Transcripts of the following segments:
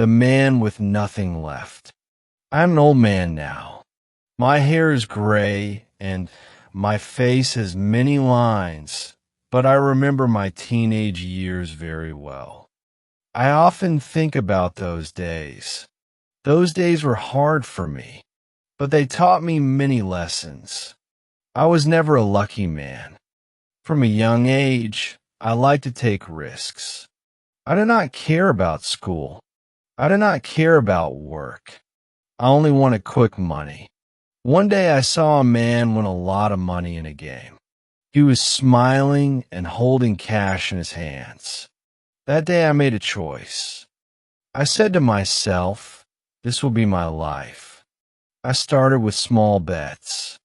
the man with nothing left. I'm an old man now. My hair is gray and my face has many lines, but I remember my teenage years very well. I often think about those days. Those days were hard for me, but they taught me many lessons. I was never a lucky man. From a young age, I liked to take risks. I did not care about school. I did not care about work. I only wanted quick money. One day I saw a man win a lot of money in a game. He was smiling and holding cash in his hands. That day I made a choice. I said to myself, this will be my life. I started with small bets.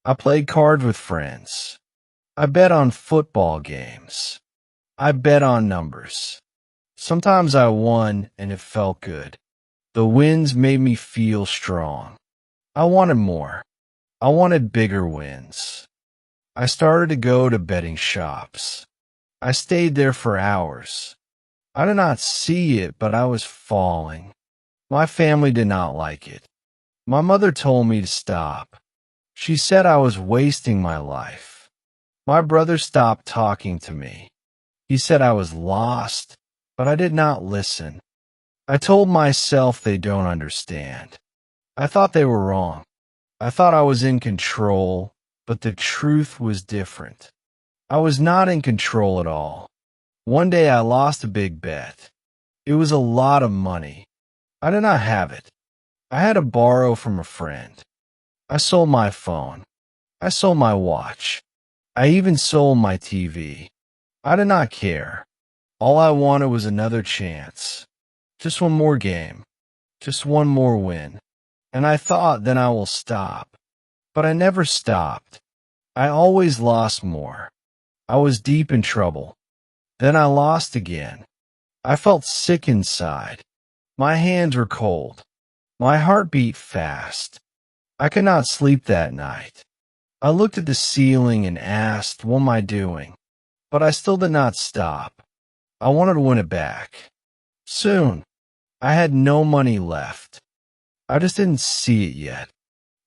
I played cards with friends. I bet on football games. I bet on numbers. Sometimes I won and it felt good. The wins made me feel strong. I wanted more. I wanted bigger wins. I started to go to betting shops. I stayed there for hours. I did not see it, but I was falling. My family did not like it. My mother told me to stop. She said I was wasting my life. My brother stopped talking to me. He said I was lost, but I did not listen. I told myself they don't understand. I thought they were wrong. I thought I was in control, but the truth was different. I was not in control at all. One day I lost a big bet. It was a lot of money. I did not have it. I had to borrow from a friend. I sold my phone. I sold my watch. I even sold my TV. I did not care. All I wanted was another chance. Just one more game. Just one more win. And I thought, then I will stop. But I never stopped. I always lost more. I was deep in trouble. Then I lost again. I felt sick inside. My hands were cold. My heart beat fast. I could not sleep that night. I looked at the ceiling and asked, what am I doing? But I still did not stop. I wanted to win it back. Soon. I had no money left. I just didn't see it yet.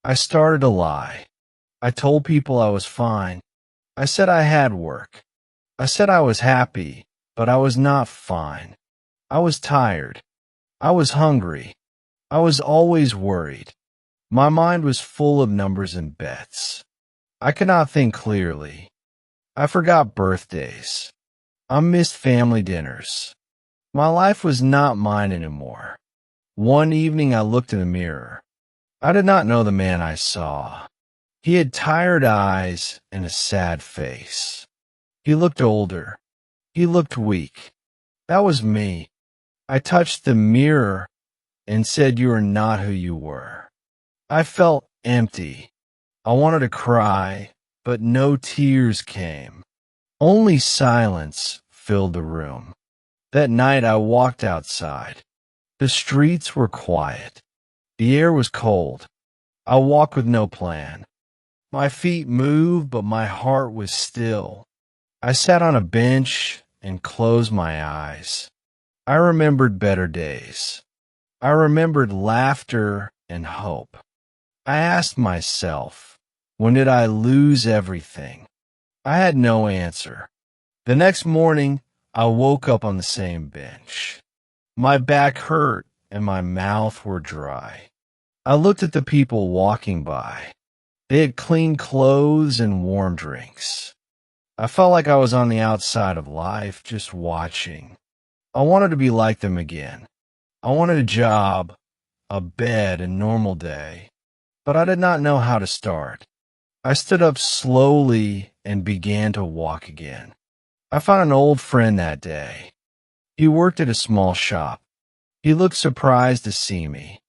I started to lie. I told people I was fine. I said I had work. I said I was happy, but I was not fine. I was tired. I was hungry. I was always worried. My mind was full of numbers and bets. I could not think clearly. I forgot birthdays. I missed family dinners. My life was not mine anymore. One evening I looked in the mirror. I did not know the man I saw. He had tired eyes and a sad face. He looked older. He looked weak. That was me. I touched the mirror and said, you are not who you were. I felt empty. I wanted to cry, but no tears came. Only silence filled the room. That night I walked outside. The streets were quiet. The air was cold. I walked with no plan. My feet moved, but my heart was still. I sat on a bench and closed my eyes. I remembered better days. I remembered laughter and hope. I asked myself, when did I lose everything? I had no answer. The next morning, I woke up on the same bench. My back hurt and my mouth were dry. I looked at the people walking by. They had clean clothes and warm drinks. I felt like I was on the outside of life, just watching. I wanted to be like them again. I wanted a job, a bed, a normal day. But I did not know how to start. I stood up slowly and began to walk again. I found an old friend that day. He worked at a small shop. He looked surprised to see me.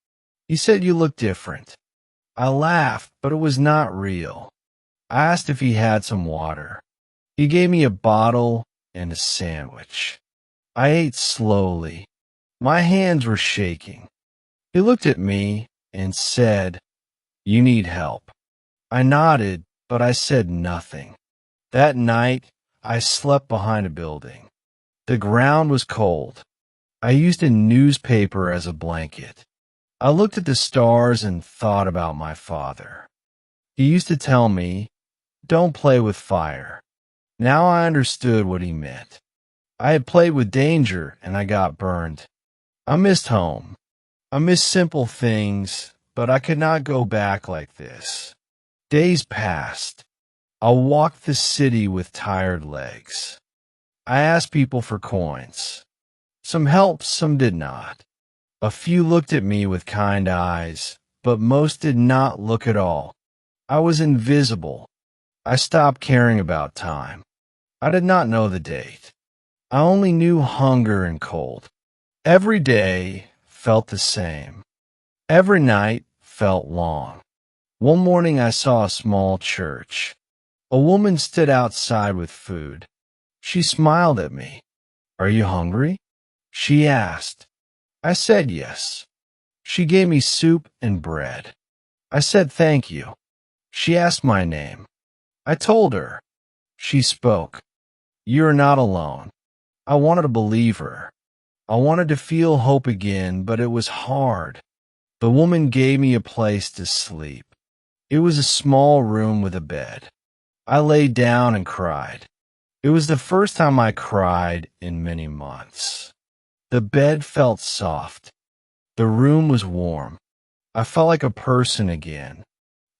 He said, you look different. I laughed, but it was not real. I asked if he had some water. He gave me a bottle and a sandwich. I ate slowly. My hands were shaking. He looked at me and said, you need help. I nodded, but I said nothing. That night, I slept behind a building. The ground was cold. I used a newspaper as a blanket. I looked at the stars and thought about my father. He used to tell me, "Don't play with fire." Now I understood what he meant. I had played with danger and I got burned. I missed home. I missed simple things, but I could not go back like this. Days passed. I walked the city with tired legs. I asked people for coins. Some helped, some did not. A few looked at me with kind eyes, but most did not look at all. I was invisible. I stopped caring about time. I did not know the date. I only knew hunger and cold. Every day felt the same. Every night felt long. One morning I saw a small church. A woman stood outside with food. She smiled at me. "Are you hungry?" she asked. I said yes. She gave me soup and bread. I said thank you. She asked my name. I told her. She spoke. "You are not alone." I wanted to believe her. I wanted to feel hope again, but it was hard. The woman gave me a place to sleep. It was a small room with a bed. I lay down and cried. It was the first time I cried in many months. The bed felt soft. The room was warm. I felt like a person again.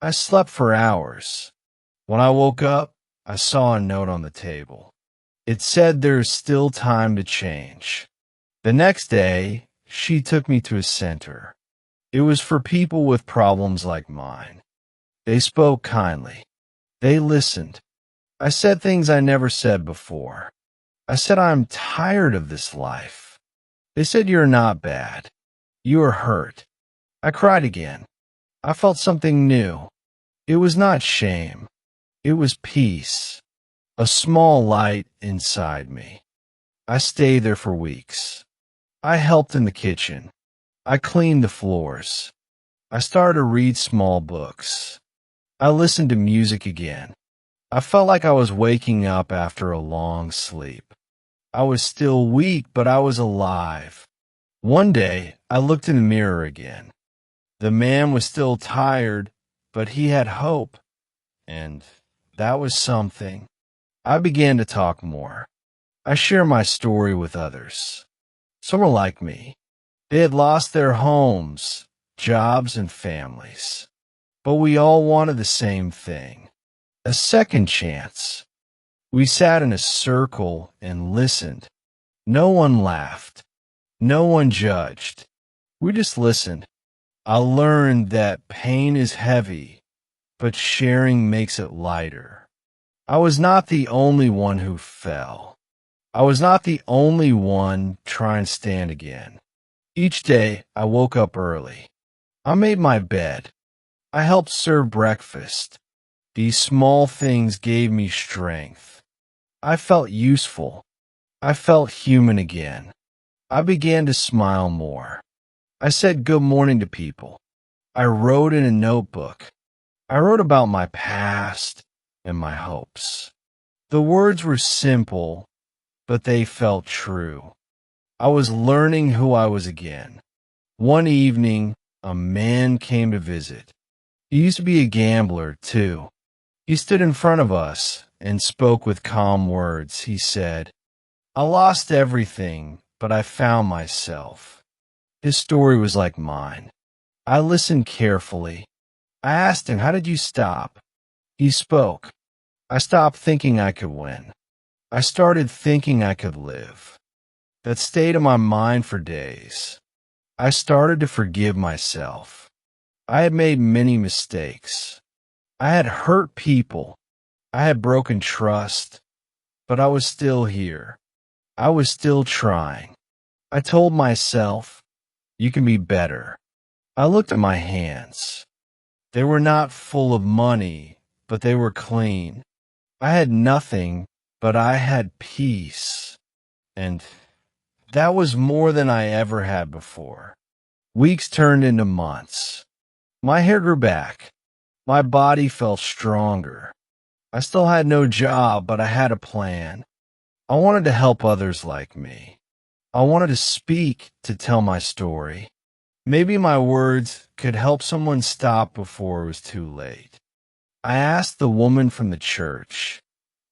I slept for hours. When I woke up, I saw a note on the table. It said there is still time to change. The next day, she took me to a center. It was for people with problems like mine. They spoke kindly. They listened. I said things I never said before. I said I'm tired of this life. They said you're not bad. You are hurt. I cried again. I felt something new. It was not shame. It was peace. A small light inside me. I stayed there for weeks. I helped in the kitchen. I cleaned the floors. I started to read small books. I listened to music again. I felt like I was waking up after a long sleep. I was still weak, but I was alive. One day, I looked in the mirror again. The man was still tired, but he had hope, and that was something. I began to talk more. I shared my story with others. Some were like me. They had lost their homes, jobs, and families. But we all wanted the same thing. A second chance. We sat in a circle and listened. No one laughed. No one judged. We just listened. I learned that pain is heavy, but sharing makes it lighter. I was not the only one who fell. I was not the only one trying to stand again. Each day, I woke up early. I made my bed. I helped serve breakfast. These small things gave me strength. I felt useful. I felt human again. I began to smile more. I said good morning to people. I wrote in a notebook. I wrote about my past and my hopes. The words were simple, but they felt true. I was learning who I was again. One evening, a man came to visit. He used to be a gambler, too. He stood in front of us and spoke with calm words. He said, "I lost everything, but I found myself." His story was like mine. I listened carefully. I asked him, "How did you stop?" He spoke. "I stopped thinking I could win. I started thinking I could live." That stayed in my mind for days. I started to forgive myself. I had made many mistakes. I had hurt people. I had broken trust. But I was still here. I was still trying. I told myself, you can be better. I looked at my hands. They were not full of money, but they were clean. I had nothing, but I had peace. And that was more than I ever had before. Weeks turned into months. My hair grew back. My body felt stronger. I still had no job, but I had a plan. I wanted to help others like me. I wanted to speak to tell my story. Maybe my words could help someone stop before it was too late. I asked the woman from the church,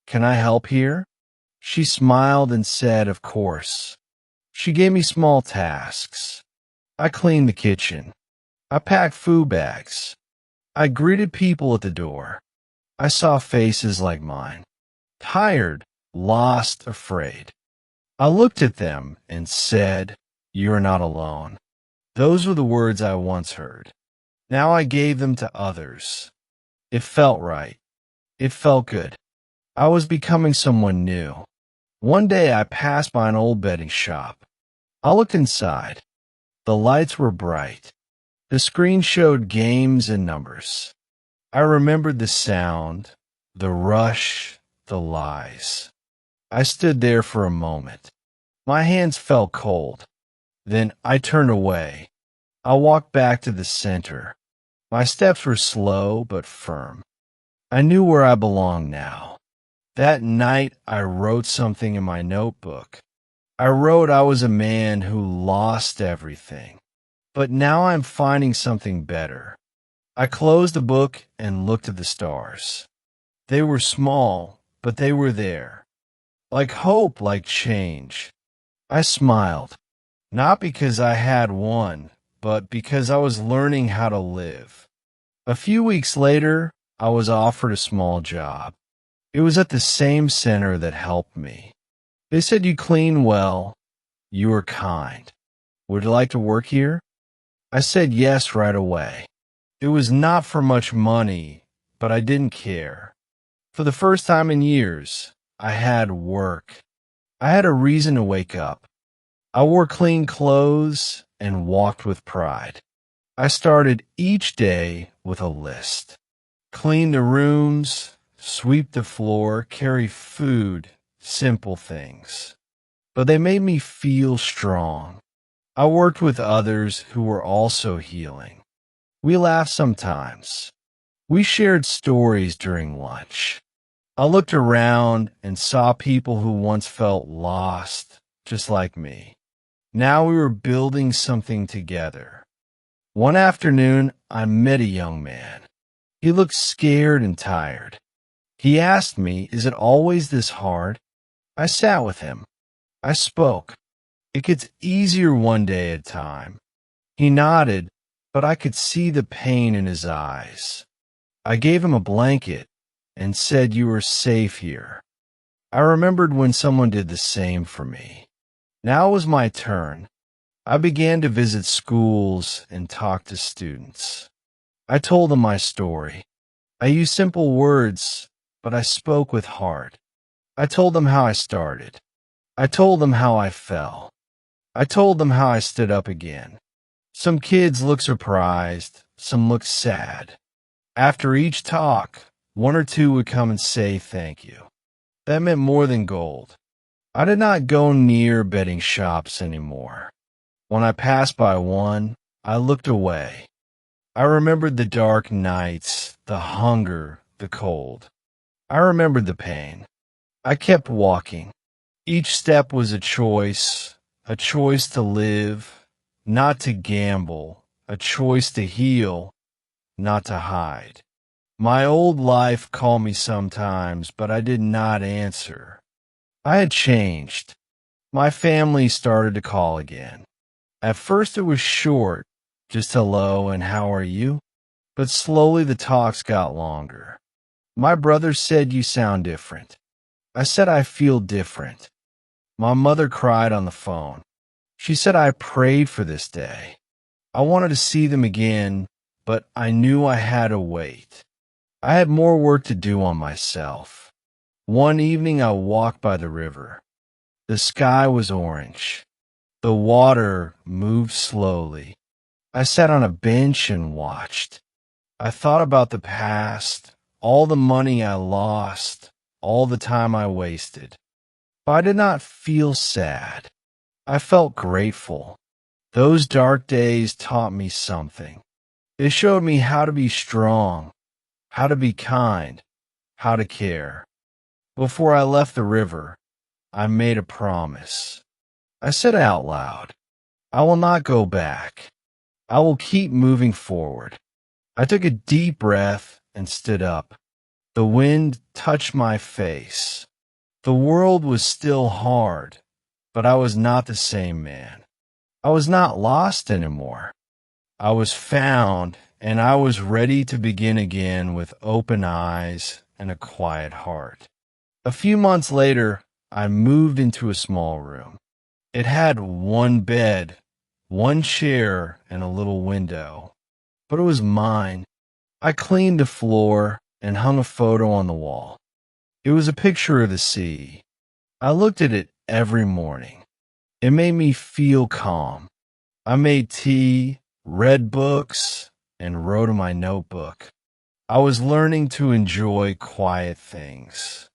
"Can I help here?" She smiled and said, "Of course." She gave me small tasks. I cleaned the kitchen. I packed food bags. I greeted people at the door. I saw faces like mine, tired, lost, afraid. I looked at them and said, "You're not alone." Those were the words I once heard. Now I gave them to others. It felt right. It felt good. I was becoming someone new. One day I passed by an old betting shop. I looked inside. The lights were bright. The screen showed games and numbers. I remembered the sound, the rush, the lies. I stood there for a moment. My hands felt cold. Then I turned away. I walked back to the center. My steps were slow but firm. I knew where I belonged now. That night I wrote something in my notebook. I wrote I was a man who lost everything. But now I'm finding something better. I closed the book and looked at the stars. They were small, but they were there. Like hope, like change. I smiled. Not because I had won, but because I was learning how to live. A few weeks later, I was offered a small job. It was at the same center that helped me. They said, "You clean well. You are kind. Would you like to work here?" I said yes right away. It was not for much money, but I didn't care. For the first time in years, I had work. I had a reason to wake up. I wore clean clothes and walked with pride. I started each day with a list. Clean the rooms, sweep the floor, carry food, simple things. But they made me feel strong. I worked with others who were also healing. We laughed sometimes. We shared stories during lunch. I looked around and saw people who once felt lost, just like me. Now we were building something together. One afternoon, I met a young man. He looked scared and tired. He asked me, "Is it always this hard?" I sat with him. I spoke. "It gets easier one day at a time." He nodded, but I could see the pain in his eyes. I gave him a blanket and said, "You are safe here." I remembered when someone did the same for me. Now it was my turn. I began to visit schools and talk to students. I told them my story. I used simple words, but I spoke with heart. I told them how I started. I told them how I fell. I told them how I stood up again. Some kids looked surprised, some looked sad. After each talk, one or two would come and say thank you. That meant more than gold. I did not go near betting shops anymore. When I passed by one, I looked away. I remembered the dark nights, the hunger, the cold. I remembered the pain. I kept walking. Each step was a choice to live, not to gamble, a choice to heal, not to hide. My old life called me sometimes, but I did not answer. I had changed. My family started to call again. At first it was short, just hello and how are you? But slowly the talks got longer. My brother said, "You sound different." I said, "I feel different." My mother cried on the phone. She said, "I prayed for this day." I wanted to see them again, but I knew I had to wait. I had more work to do on myself. One evening I walked by the river. The sky was orange. The water moved slowly. I sat on a bench and watched. I thought about the past, all the money I lost, all the time I wasted. But I did not feel sad. I felt grateful. Those dark days taught me something. They showed me how to be strong, how to be kind, how to care. Before I left the river, I made a promise. I said out loud, I will not go back. I will keep moving forward. I took a deep breath and stood up. The wind touched my face. The world was still hard, but I was not the same man. I was not lost anymore. I was found, and I was ready to begin again with open eyes and a quiet heart. A few months later, I moved into a small room. It had one bed, one chair, and a little window, but it was mine. I cleaned the floor and hung a photo on the wall. It was a picture of the sea. I looked at it every morning. It made me feel calm. I made tea, read books, and wrote in my notebook. I was learning to enjoy quiet things.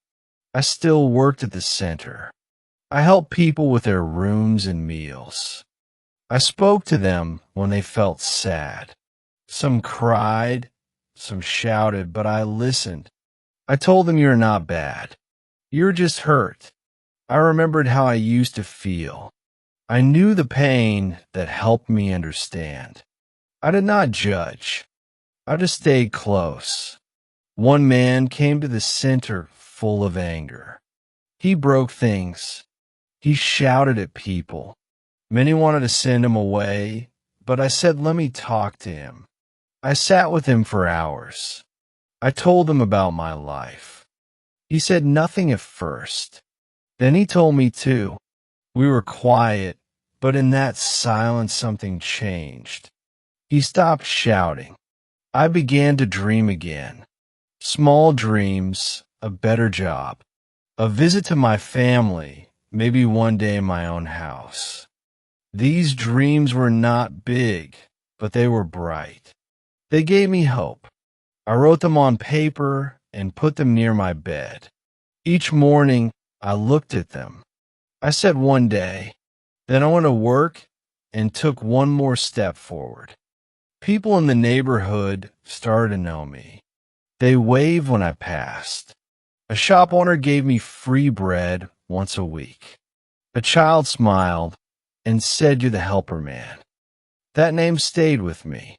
I still worked at the center. I helped people with their rooms and meals. I spoke to them when they felt sad. Some cried, some shouted, but I listened. I told them, you're not bad. You're just hurt. I remembered how I used to feel. I knew the pain that helped me understand. I did not judge. I just stayed close. One man came to the center full of anger. He broke things. He shouted at people. Many wanted to send him away, but I said, let me talk to him. I sat with him for hours. I told him about my life. He said nothing at first. Then he told me too. We were quiet, but in that silence something changed. He stopped shouting. I began to dream again. Small dreams, a better job, a visit to my family, maybe one day in my own house. These dreams were not big, but they were bright. They gave me hope. I wrote them on paper and put them near my bed. Each morning, I looked at them. I said one day, then I went to work and took one more step forward. People in the neighborhood started to know me. They waved when I passed. A shop owner gave me free bread once a week. A child smiled and said, you're the helper man. That name stayed with me.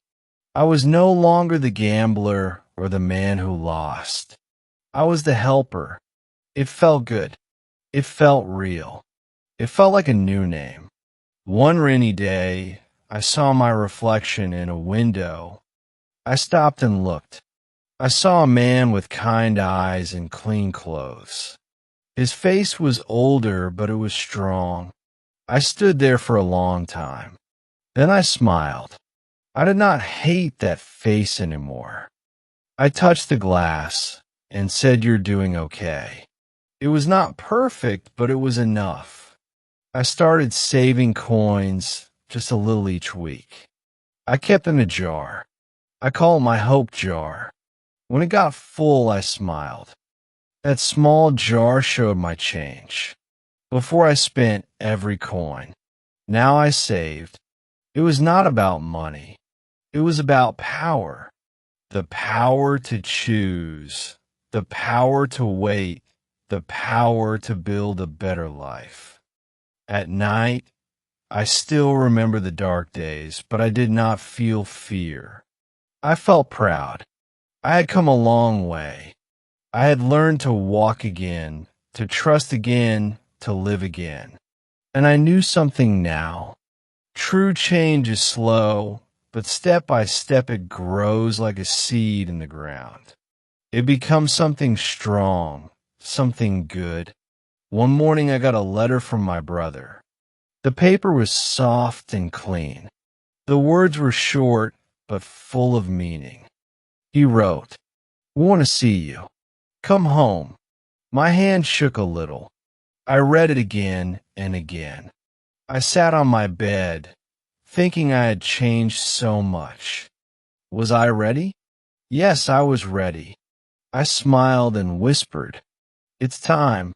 I was no longer the gambler or the man who lost. I was the helper. It felt good. It felt real. It felt like a new name. One rainy day, I saw my reflection in a window. I stopped and looked. I saw a man with kind eyes and clean clothes. His face was older, but it was strong. I stood there for a long time. Then I smiled. I did not hate that face anymore. I touched the glass and said, you're doing okay. It was not perfect, but it was enough. I started saving coins, just a little each week. I kept in a jar. I call it my hope jar. When it got full, I smiled. That small jar showed my change. Before I spent every coin. Now I saved. It was not about money. It was about power. The power to choose. The power to wait. The power to build a better life. At night, I still remember the dark days, but I did not feel fear. I felt proud. I had come a long way. I had learned to walk again, to trust again, to live again. And I knew something now. True change is slow, but step by step it grows like a seed in the ground. It becomes something strong, something good. One morning I got a letter from my brother. The paper was soft and clean. The words were short, but full of meaning. He wrote, we want to see you. Come home. My hand shook a little. I read it again and again. I sat on my bed, thinking I had changed so much. Was I ready? Yes, I was ready. I smiled and whispered, it's time.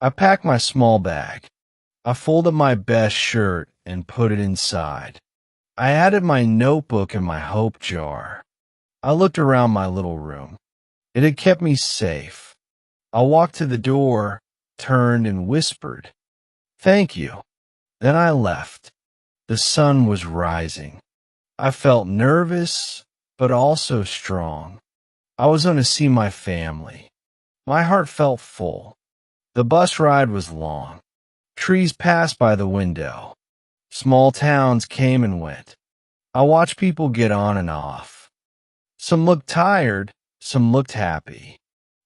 I packed my small bag. I folded my best shirt and put it inside. I added my notebook and my hope jar. I looked around my little room. It had kept me safe. I walked to the door, turned and whispered, thank you. Then I left. The sun was rising. I felt nervous, but also strong. I was going to see my family. My heart felt full. The bus ride was long. Trees passed by the window. Small towns came and went. I watched people get on and off. Some looked tired, some looked happy.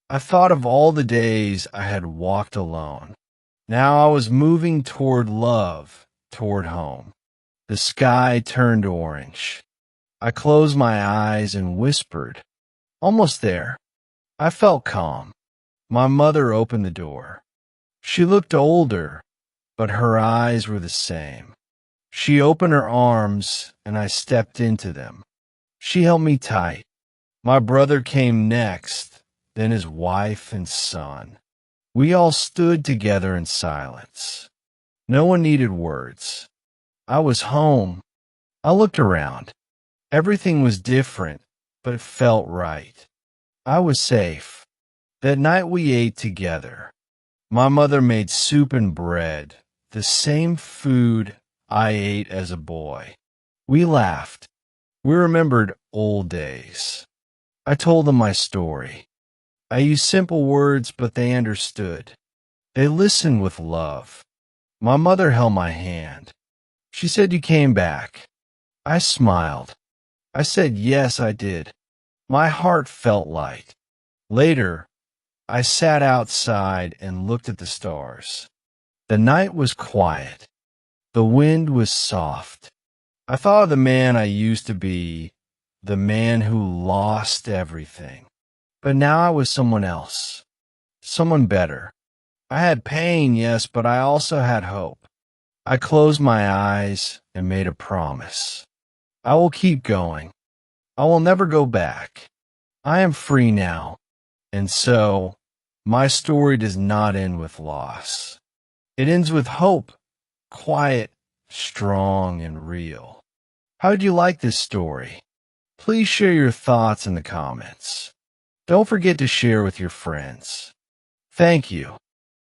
I thought of all the days I had walked alone. Now I was moving toward love, toward home. The sky turned orange. I closed my eyes and whispered, "Almost there." I felt calm. My mother opened the door. She looked older, but her eyes were the same. She opened her arms, and I stepped into them. She held me tight. My brother came next, then his wife and son. We all stood together in silence. No one needed words. I was home. I looked around. Everything was different, but it felt right. I was safe. That night we ate together. My mother made soup and bread, the same food I ate as a boy. We laughed. We remembered old days. I told them my story. I used simple words, but they understood. They listened with love. My mother held my hand. She said, "You came back." I smiled. I said, "Yes, I did." My heart felt light. Later, I sat outside and looked at the stars. The night was quiet. The wind was soft. I thought of the man I used to be, the man who lost everything. But now I was someone else, someone better. I had pain, yes, but I also had hope. I closed my eyes and made a promise. I will keep going. I will never go back. I am free now. And so, my story does not end with loss. It ends with hope, quiet, strong, and real. How did you like this story? Please share your thoughts in the comments. Don't forget to share with your friends. Thank you.